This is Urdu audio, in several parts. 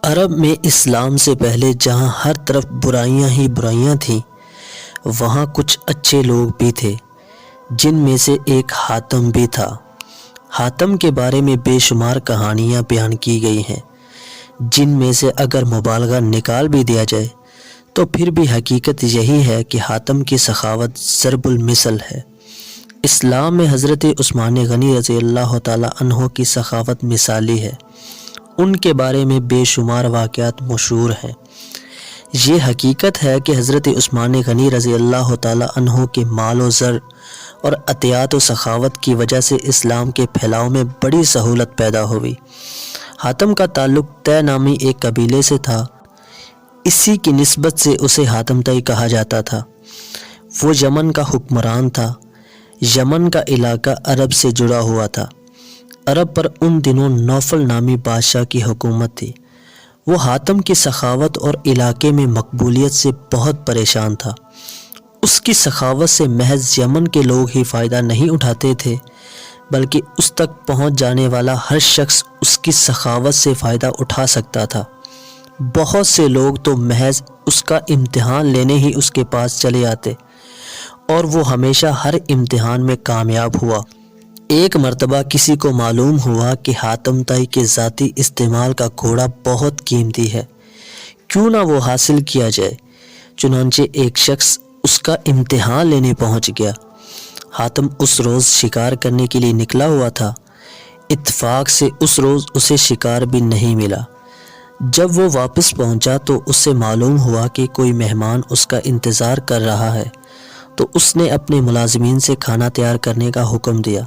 عرب میں اسلام سے پہلے جہاں ہر طرف برائیاں ہی برائیاں تھیں، وہاں کچھ اچھے لوگ بھی تھے، جن میں سے ایک حاتم بھی تھا۔ حاتم کے بارے میں بے شمار کہانیاں بیان کی گئی ہیں، جن میں سے اگر مبالغہ نکال بھی دیا جائے تو پھر بھی حقیقت یہی ہے کہ حاتم کی سخاوت ضرب المثل ہے۔ اسلام میں حضرت عثمان غنی رضی اللہ تعالیٰ عنہ کی سخاوت مثالی ہے۔ ان کے بارے میں بے شمار واقعات مشہور ہیں۔ یہ حقیقت ہے کہ حضرت عثمان غنی رضی اللہ تعالیٰ عنہ کے مال و زر اور عطیات و سخاوت کی وجہ سے اسلام کے پھیلاؤ میں بڑی سہولت پیدا ہوئی۔ حاتم کا تعلق طے نامی ایک قبیلے سے تھا، اسی کی نسبت سے اسے حاتم طئی کہا جاتا تھا۔ وہ یمن کا حکمران تھا۔ یمن کا علاقہ عرب سے جڑا ہوا تھا۔ عرب پر ان دنوں نوفل نامی بادشاہ کی حکومت تھی۔ وہ حاتم کی سخاوت اور علاقے میں مقبولیت سے بہت پریشان تھا۔ اس کی سخاوت سے محض یمن کے لوگ ہی فائدہ نہیں اٹھاتے تھے، بلکہ اس تک پہنچ جانے والا ہر شخص اس کی سخاوت سے فائدہ اٹھا سکتا تھا۔ بہت سے لوگ تو محض اس کا امتحان لینے ہی اس کے پاس چلے آتے، اور وہ ہمیشہ ہر امتحان میں کامیاب ہوا۔ ایک مرتبہ کسی کو معلوم ہوا کہ حاتم طائی کے ذاتی استعمال کا گھوڑا بہت قیمتی ہے، کیوں نہ وہ حاصل کیا جائے۔ چنانچہ ایک شخص اس کا امتحان لینے پہنچ گیا۔ حاتم اس روز شکار کرنے کے لیے نکلا ہوا تھا۔ اتفاق سے اس روز اسے شکار بھی نہیں ملا۔ جب وہ واپس پہنچا تو اس سے معلوم ہوا کہ کوئی مہمان اس کا انتظار کر رہا ہے، تو اس نے اپنے ملازمین سے کھانا تیار کرنے کا حکم دیا۔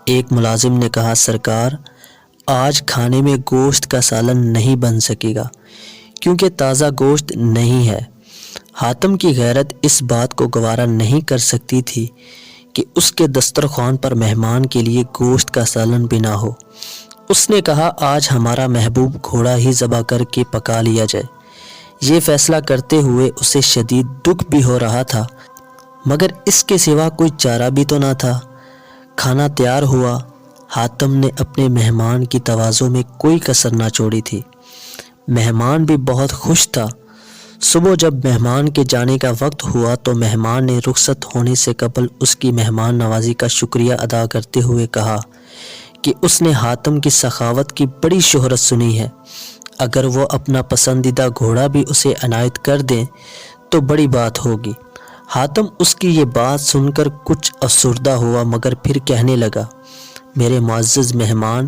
ایک ملازم نے کہا، سرکار، آج کھانے میں گوشت کا سالن نہیں بن سکے گا کیونکہ تازہ گوشت نہیں ہے۔ حاتم کی غیرت اس بات کو گوارا نہیں کر سکتی تھی کہ اس کے دسترخوان پر مہمان کے لیے گوشت کا سالن بھی نہ ہو۔ اس نے کہا، آج ہمارا محبوب گھوڑا ہی ذبح کر کے پکا لیا جائے۔ یہ فیصلہ کرتے ہوئے اسے شدید دکھ بھی ہو رہا تھا، مگر اس کے سوا کوئی چارہ بھی تو نہ تھا۔ کھانا تیار ہوا۔ حاتم نے اپنے مہمان کی تواضع میں کوئی کسر نہ چھوڑی تھی۔ مہمان بھی بہت خوش تھا۔ صبح جب مہمان کے جانے کا وقت ہوا تو مہمان نے رخصت ہونے سے قبل اس کی مہمان نوازی کا شکریہ ادا کرتے ہوئے کہا کہ اس نے حاتم کی سخاوت کی بڑی شہرت سنی ہے، اگر وہ اپنا پسندیدہ گھوڑا بھی اسے عنایت کر دیں تو بڑی بات ہوگی۔ حاتم اس کی یہ بات سن کر کچھ افسردہ ہوا، مگر پھر کہنے لگا، میرے معزز مہمان،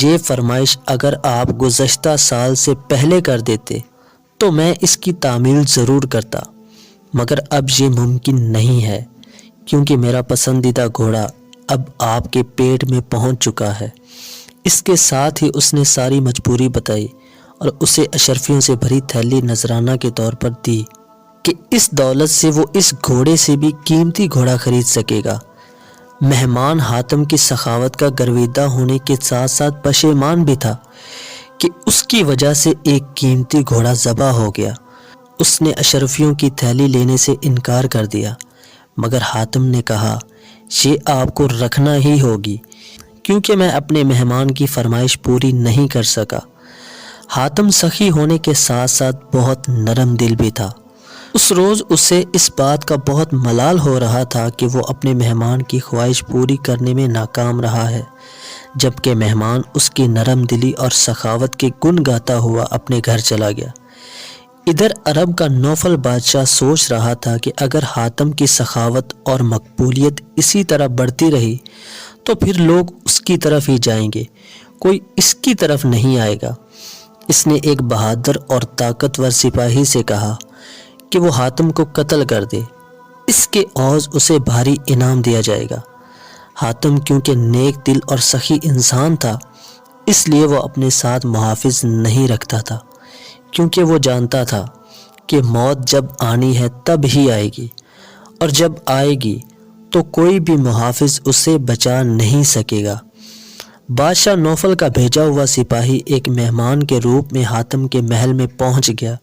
یہ فرمائش اگر آپ گزشتہ سال سے پہلے کر دیتے تو میں اس کی تعمیل ضرور کرتا، مگر اب یہ ممکن نہیں ہے کیونکہ میرا پسندیدہ گھوڑا اب آپ کے پیٹ میں پہنچ چکا ہے۔ اس کے ساتھ ہی اس نے ساری مجبوری بتائی اور اسے اشرفیوں سے بھری تھیلی نذرانہ کے طور پر دی کہ اس دولت سے وہ اس گھوڑے سے بھی قیمتی گھوڑا خرید سکے گا۔ مہمان حاتم کی سخاوت کا گرویدہ ہونے کے ساتھ ساتھ پشیمان بھی تھا کہ اس کی وجہ سے ایک قیمتی گھوڑا ذبح ہو گیا۔ اس نے اشرفیوں کی تھیلی لینے سے انکار کر دیا، مگر حاتم نے کہا، یہ آپ کو رکھنا ہی ہوگی کیونکہ میں اپنے مہمان کی فرمائش پوری نہیں کر سکا۔ حاتم سخی ہونے کے ساتھ ساتھ بہت نرم دل بھی تھا۔ اس روز اسے اس بات کا بہت ملال ہو رہا تھا کہ وہ اپنے مہمان کی خواہش پوری کرنے میں ناکام رہا ہے، جبکہ مہمان اس کی نرم دلی اور سخاوت کے گن گاتا ہوا اپنے گھر چلا گیا۔ ادھر عرب کا نوفل بادشاہ سوچ رہا تھا کہ اگر حاتم کی سخاوت اور مقبولیت اسی طرح بڑھتی رہی تو پھر لوگ اس کی طرف ہی جائیں گے، کوئی اس کی طرف نہیں آئے گا۔ اس نے ایک بہادر اور طاقتور سپاہی سے کہا کہ وہ حاتم کو قتل کر دے، اس کے عوض اسے بھاری انعام دیا جائے گا۔ حاتم کیونکہ نیک دل اور سخی انسان تھا، اس لیے وہ اپنے ساتھ محافظ نہیں رکھتا تھا، کیونکہ وہ جانتا تھا کہ موت جب آنی ہے تب ہی آئے گی، اور جب آئے گی تو کوئی بھی محافظ اسے بچا نہیں سکے گا۔ بادشاہ نوفل کا بھیجا ہوا سپاہی ایک مہمان کے روپ میں حاتم کے محل میں پہنچ گیا۔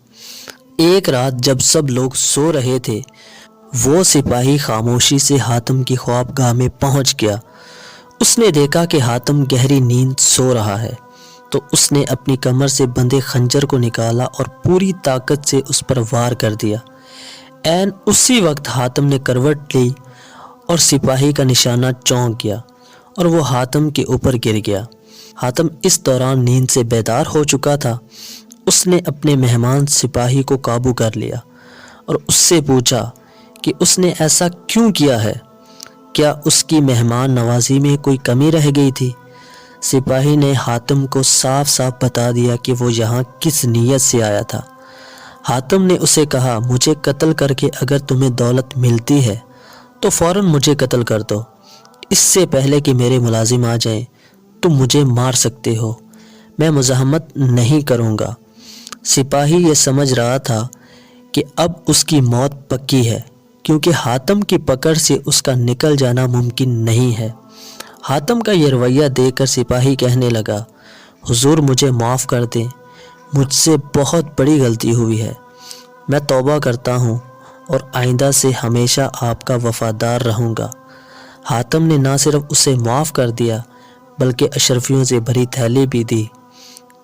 ایک رات جب سب لوگ سو رہے تھے، وہ سپاہی خاموشی سے حاتم کی خواب گاہ میں پہنچ گیا۔ اس نے دیکھا کہ حاتم گہری نیند سو رہا ہے۔ تو اس نے اپنی کمر سے بندھے خنجر کو نکالا اور پوری طاقت سے اس پر وار کر دیا۔ عین اسی وقت حاتم نے کروٹ لی اور سپاہی کا نشانہ چونک گیا اور وہ حاتم کے اوپر گر گیا۔ حاتم اس دوران نیند سے بیدار ہو چکا تھا۔ اس نے اپنے مہمان سپاہی کو قابو کر لیا اور اس سے پوچھا کہ اس نے ایسا کیوں کیا ہے؟ کیا اس کی مہمان نوازی میں کوئی کمی رہ گئی تھی؟ سپاہی نے حاتم کو صاف صاف بتا دیا کہ وہ یہاں کس نیت سے آیا تھا۔ حاتم نے اسے کہا، مجھے قتل کر کے اگر تمہیں دولت ملتی ہے تو فوراً مجھے قتل کر دو، اس سے پہلے کہ میرے ملازم آ جائیں۔ تم مجھے مار سکتے ہو، میں مزاحمت نہیں کروں گا۔ سپاہی یہ سمجھ رہا تھا کہ اب اس کی موت پکی ہے، کیونکہ حاتم کی پکڑ سے اس کا نکل جانا ممکن نہیں ہے۔ حاتم کا یہ رویہ دیکھ کر سپاہی کہنے لگا، حضور مجھے معاف کر دیں، مجھ سے بہت بڑی غلطی ہوئی ہے، میں توبہ کرتا ہوں اور آئندہ سے ہمیشہ آپ کا وفادار رہوں گا۔ حاتم نے نہ صرف اسے معاف کر دیا بلکہ اشرفیوں سے بھری تھیلی بھی دی،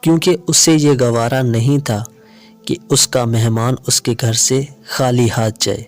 کیونکہ اسے یہ گوارا نہیں تھا کہ اس کا مہمان اس کے گھر سے خالی ہاتھ جائے۔